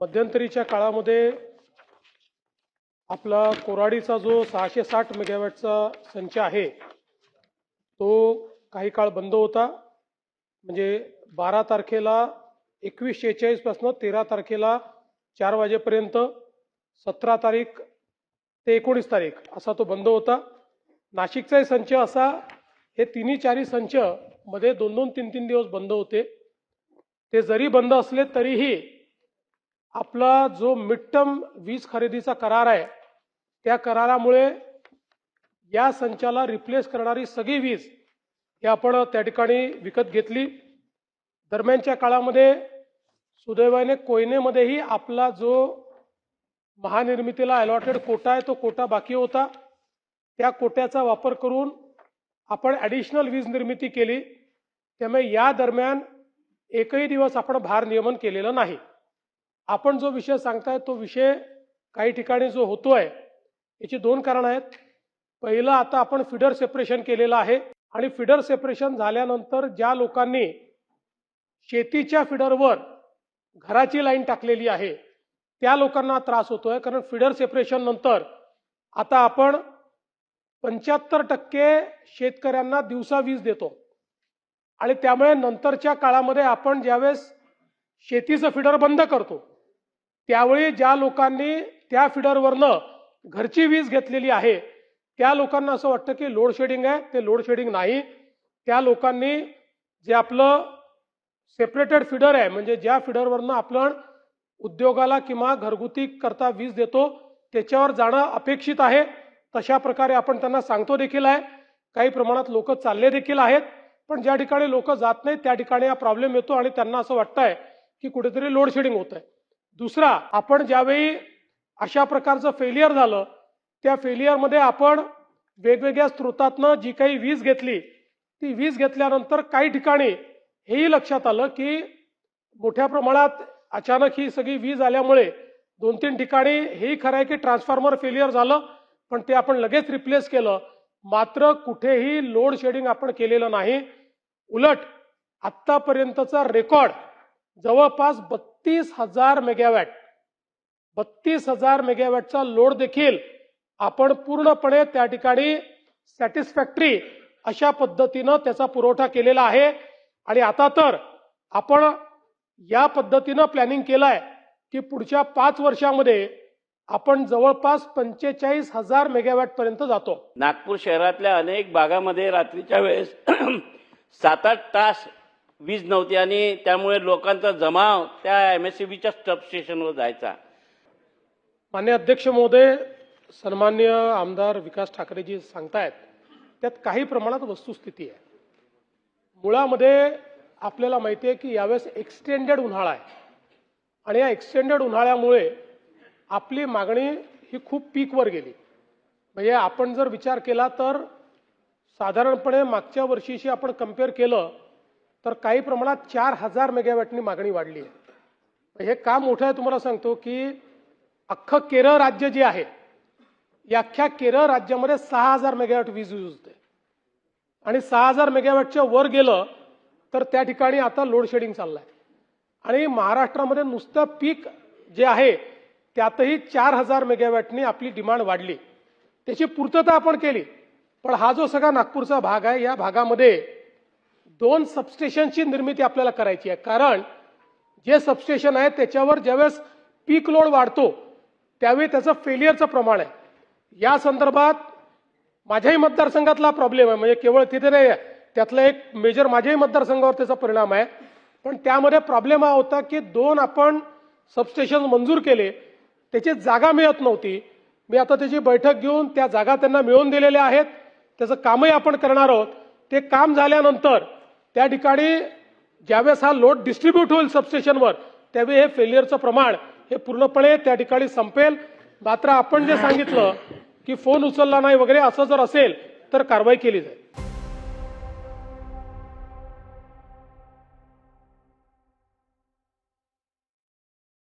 मध्यंतरीच्या काळामध्ये आपला कोराडीचा जो 660 मेगावॅटचा संच आहे तो काही काळ बंद होता। म्हणजे 12 तारखेला 21:46 पासून 13 तारखेला 4 वाजेपर्यंत, 17 तारीख ते 19 तारीख असा तो बंद होता। नाशिकचाही संच असा, हे तिन्ही चारी संच मध्ये 2-2, 3-3 दिवस बंद होते। ते जरी बंद असले तरीही आपला जो मिड टर्म वीज खरेदीचा करार आहे त्या करारामुळे या संचाला रिप्लेस करणारी सगळी वीज ही आपण त्या ठिकाणी विकत घेतली। दरम्यानच्या काळामध्ये सुदैवाने कोयनेमध्येही आपला जो महानिर्मितीला अलॉटेड कोटा आहे तो कोटा बाकी होता। त्या कोट्याचा वापर करून आपण ॲडिशनल वीज निर्मिती केली। त्यामुळे या दरम्यान एकही दिवस आपण भार नियमन केलेलं नाही। आपण जो विषय सांगताय तो विषय काही ठिकाणी जो होतोय याची 2 कारण आहेत। पहिलं, आता आपण फीडर सेपरेशन केलेलं आहे आणि फीडर सेपरेशन झाल्यानंतर ज्या लोकांनी शेतीच्या फीडरवर घराची लाईन टाकलेली आहे त्या लोकांना त्रास होतोय। कारण फीडर सेपरेशन नंतर आता आपण 75% शेतकऱ्यांना दिवसा वीज देतो आणि त्यामुळे नंतरच्या काळामध्ये आपण ज्यावेळेस शेतीचं फीडर बंद करतो त्यावेळी ज्या लोकांनी त्या फीडरवरनं घरची वीज घेतलेली आहे त्या लोकांना असं वाटतं की लोड शेडिंग आहे। ते लोड शेडिंग नाही। त्या लोकांनी जे आपलं सेपरेटेड फीडर आहे, म्हणजे ज्या फीडरवरनं आपण उद्योगाला किंवा घरगुती करता वीज देतो त्याच्यावर जाणं अपेक्षित आहे। तशा प्रकारे आपण त्यांना सांगतो देखील आहे। काही प्रमाणात लोक चालले देखील आहेत, पण ज्या ठिकाणी लोक जात नाहीत त्या ठिकाणी हा प्रॉब्लेम येतो आणि त्यांना असं वाटतंय की कुठेतरी लोड शेडिंग होत आहे। दुसरा, आपण ज्यावेळी अशा प्रकारचं फेलियर झालं त्या फेलियरमध्ये आपण वेगवेगळ्या स्रोतातनं जी काही वीज घेतली ती वीज घेतल्यानंतर काही ठिकाणी हेही लक्षात आलं की मोठ्या प्रमाणात अचानक ही सगळी वीज आल्यामुळे 2-3 ठिकाणी हेही खरं आहे की ट्रान्सफॉर्मर फेलियर झालं, पण ते आपण लगेच रिप्लेस केलं। मात्र कुठेही लोड शेडिंग आपण केलेलं नाही। उलट आत्तापर्यंतचा रेकॉर्ड जवळपास 32,000 मेगावॅट 32,000 मेगावॅटचा लोड देखील आपण पूर्णपणे त्या ठिकाणी सॅटिस्फॅक्टरी अशा पद्धतीनं त्याचा पुरवठा केलेला आहे। आणि आता तर आपण या पद्धतीनं प्लॅनिंग केलंय की पुढच्या 5 वर्षामध्ये आपण जवळपास 45,000 मेगावॅट पर्यंत जातो। नागपूर शहरातल्या अनेक भागामध्ये रात्रीच्या वेळेस 7-8 तास वीज नव्हती आणि त्यामुळे लोकांचा जमाव त्या एमएससीबीच्या सबस्टेशनवर जायचा। माननीय अध्यक्ष महोदय, सन्माननीय आमदार विकास ठाकरेजी सांगतायत त्यात काही प्रमाणात वस्तुस्थिती आहे। मुळामध्ये आपल्याला माहिती आहे की यावेळेस एक्सटेंडेड उन्हाळा आहे आणि या एक्सटेंडेड उन्हाळ्यामुळे आपली मागणी ही खूप पीकवर गेली। म्हणजे आपण जर विचार केला तर साधारणपणे मागच्या वर्षीशी आपण कंपेअर केलं तर काही प्रमाणात 4,000 मेगावॅटनी मागणी वाढली आहे। हे काम मोठं आहे। तुम्हाला सांगतो की अख्खं केरळ राज्य जे आहे या अख्ख्या केरळ राज्यामध्ये 6,000 मेगावॅट वीज यूज होते आणि 6,000 मेगावॅटच्या वर गेलं तर त्या ठिकाणी आता लोड शेडिंग चाललंय। आणि महाराष्ट्रामध्ये नुसतं पीक जे आहे त्यातही 4,000 मेगावॅटनी आपली डिमांड वाढली, त्याची पूर्तता आपण केली। पण हा जो सगळा नागपूरचा भाग आहे या भागामध्ये 2 सबस्टेशनची निर्मिती आपल्याला करायची आहे। कारण जे सबस्टेशन आहे त्याच्यावर ज्यावेळेस पीक लोड वाढतो त्यावेळी त्याचं फेलियरचं प्रमाण आहे। या संदर्भात माझ्याही मतदारसंघातला प्रॉब्लेम आहे, म्हणजे केवळ तिथे नाही, त्यातला एक मेजर माझ्याही मतदारसंघावर त्याचा परिणाम आहे। पण त्यामध्ये प्रॉब्लेम हा होता की 2 आपण सबस्टेशन मंजूर केले, त्याची जागा मिळत नव्हती। मी आता त्याची बैठक घेऊन त्या जागा त्यांना मिळवून दिलेल्या आहेत। त्याचं कामही आपण करणार आहोत। ते काम झाल्यानंतर त्या ठिकाणी ज्यावेळेस हा लोड डिस्ट्रीब्यूट होईल सबस्टेशनवर त्यावेळी हे फेलियरचं प्रमाण हे पूर्णपणे त्या ठिकाणी संपेल। मात्र आपण जे सांगितलं की फोन उचलला नाही वगैरे असं जर असेल तर कारवाई केली जाईल।